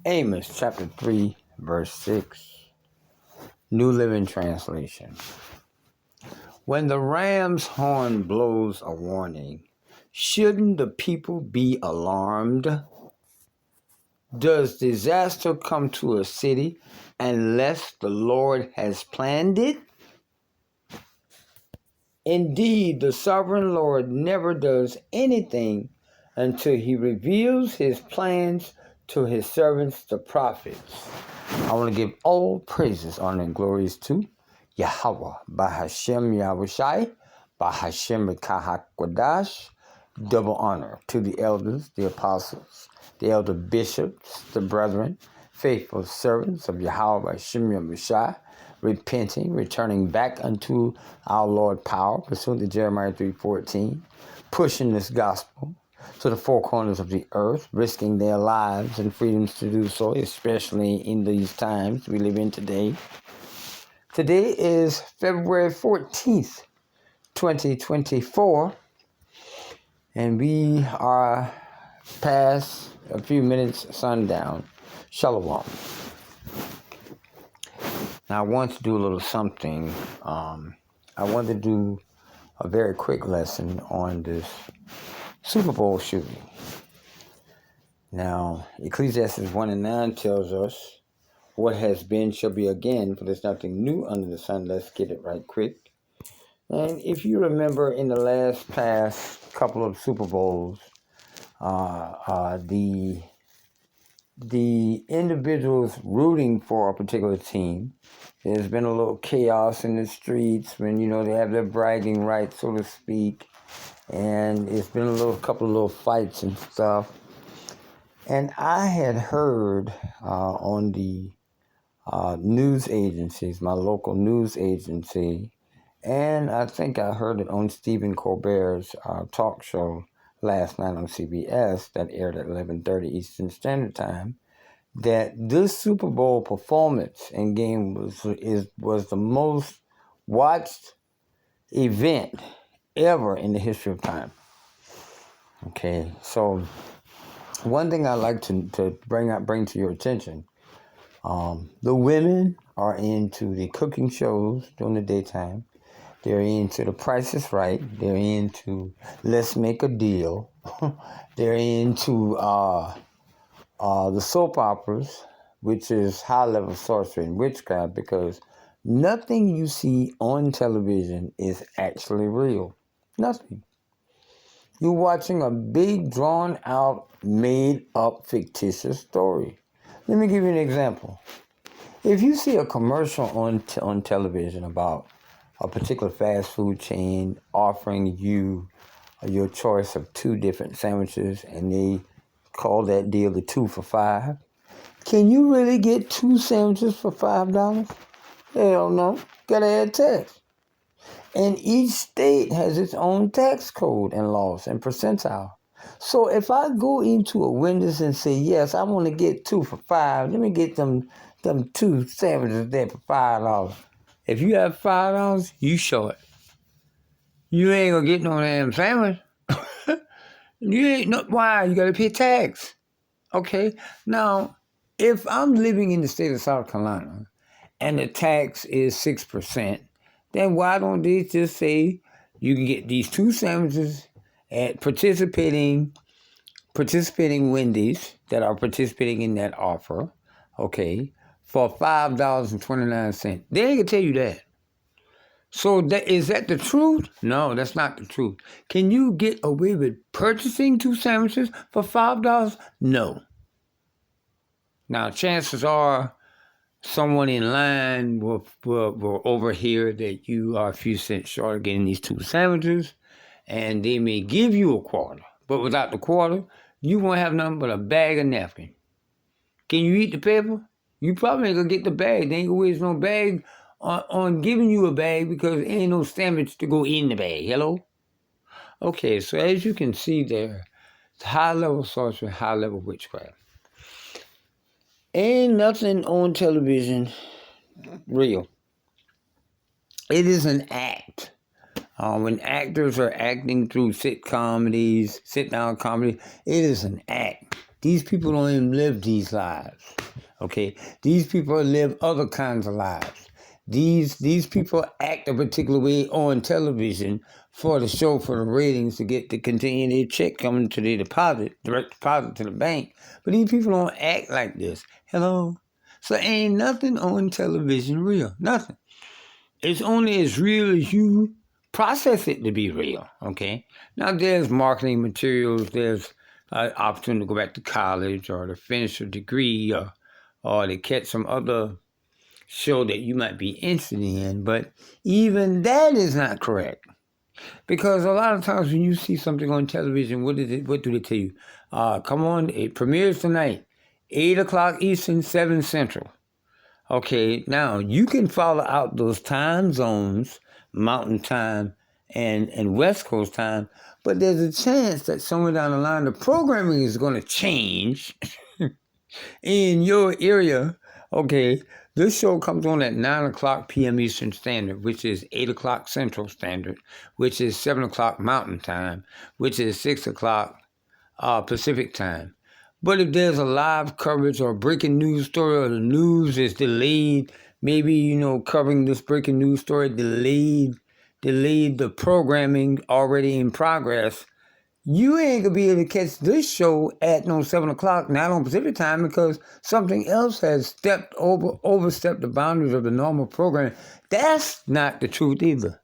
Amos chapter 3, verse 6, New Living Translation. When the ram's horn blows a warning, shouldn't the people be alarmed? Does disaster come to a city unless the Lord has planned it? Indeed, the sovereign Lord never does anything until he reveals his plans to his servants, the prophets. I want to give all praises, honor, and glories to Yahweh, Bahashem Yahushai, Bahashem Kahakwadash. Double honor to the elders, the apostles, the elder bishops, the brethren, faithful servants of Yahweh, Bahashem Yahushai, repenting, returning back unto our Lord power, pursuant to Jeremiah 3:14, pushing this gospel to the four corners of the earth, risking their lives and freedoms to do so, especially in these times we live in today. Today is February 14th, 2024, and we are past a few minutes sundown. Shalom. Now, I want to do a little something. I want to do a very quick lesson on this Super Bowl shooting. Now, Ecclesiastes 1:9 tells us, what has been shall be again, for there's nothing new under the sun. Let's get it right quick. And if you remember in the past couple of Super Bowls, the individuals rooting for a particular team, there's been a little chaos in the streets when, they have their bragging rights, so to speak. And it's been a couple of little fights and stuff. And I had heard on the news agencies, my local news agency, and I think I heard it on Stephen Colbert's talk show last night on CBS that aired at 11:30 Eastern Standard Time, that this Super Bowl performance and game was the most watched event ever in the history of time. Okay, so one thing I'd like to bring to your attention, the women are into the cooking shows during the daytime. They're into The Price is Right. They're into Let's Make a Deal. They're into the soap operas, which is high-level sorcery and witchcraft, because nothing you see on television is actually real. Nothing. You're watching a big, drawn-out, made-up, fictitious story. Let me give you an example. If you see a commercial on television about a particular fast food chain offering you your choice of 2 different sandwiches, and they call that deal the 2 for $5, can you really get 2 sandwiches for $5? Hell no. Gotta add tax. And each state has its own tax code and laws and percentile. So if I go into a Wendy's and say, yes, I want to get 2 for $5, let me get them 2 sandwiches there for $5. If you have $5, you show it. You ain't gonna get no damn sandwich. Why? You gotta pay tax. Okay? Now, if I'm living in the state of South Carolina and the tax is 6%, then why don't they just say you can get these 2 sandwiches at participating Wendy's that are participating in that offer, okay, for $5.29. They ain't gonna tell you that. So is that the truth? No, that's not the truth. Can you get away with purchasing 2 sandwiches for $5? No. Now, chances are someone in line will overhear that you are a few cents short of getting these 2 sandwiches, and they may give you a quarter. But without the quarter, you won't have nothing but a bag of napkin. Can you eat the paper? You probably ain't gonna get the bag. They ain't gonna waste no bag on giving you a bag, because there ain't no sandwich to go in the bag. Hello? Okay, so as you can see there, it's high-level sorcery, high-level witchcraft. Ain't nothing on television real. It is an act. When actors are acting through sit-down comedy, it is an act. These people don't even live these lives. Okay? These people live other kinds of lives. These people act a particular way on television for the show, for the ratings, to continue their check coming to their direct deposit to the bank. But these people don't act like this. Hello? So ain't nothing on television real. Nothing. It's only as real as you process it to be real, okay? Now, there's marketing materials, there's an opportunity to go back to college or to finish a degree or to catch some other show that you might be interested in, but even that is not correct. Because a lot of times when you see something on television, what do they tell you? Come on, it premieres tonight, 8 o'clock Eastern, 7 Central. Okay, now you can follow out those time zones, Mountain Time and West Coast Time, but there's a chance that somewhere down the line the programming is going to change in your area. Okay, this show comes on at 9 o'clock p.m. Eastern Standard, which is 8 o'clock Central Standard, which is 7 o'clock Mountain Time, which is 6 o'clock Pacific Time. But if there's a live coverage or a breaking news story, or the news is delayed, maybe, covering this breaking news story delayed the programming already in progress, you ain't gonna be able to catch this show at 7 o'clock, not on Pacific Time, because something else has overstepped the boundaries of the normal program. That's not the truth either.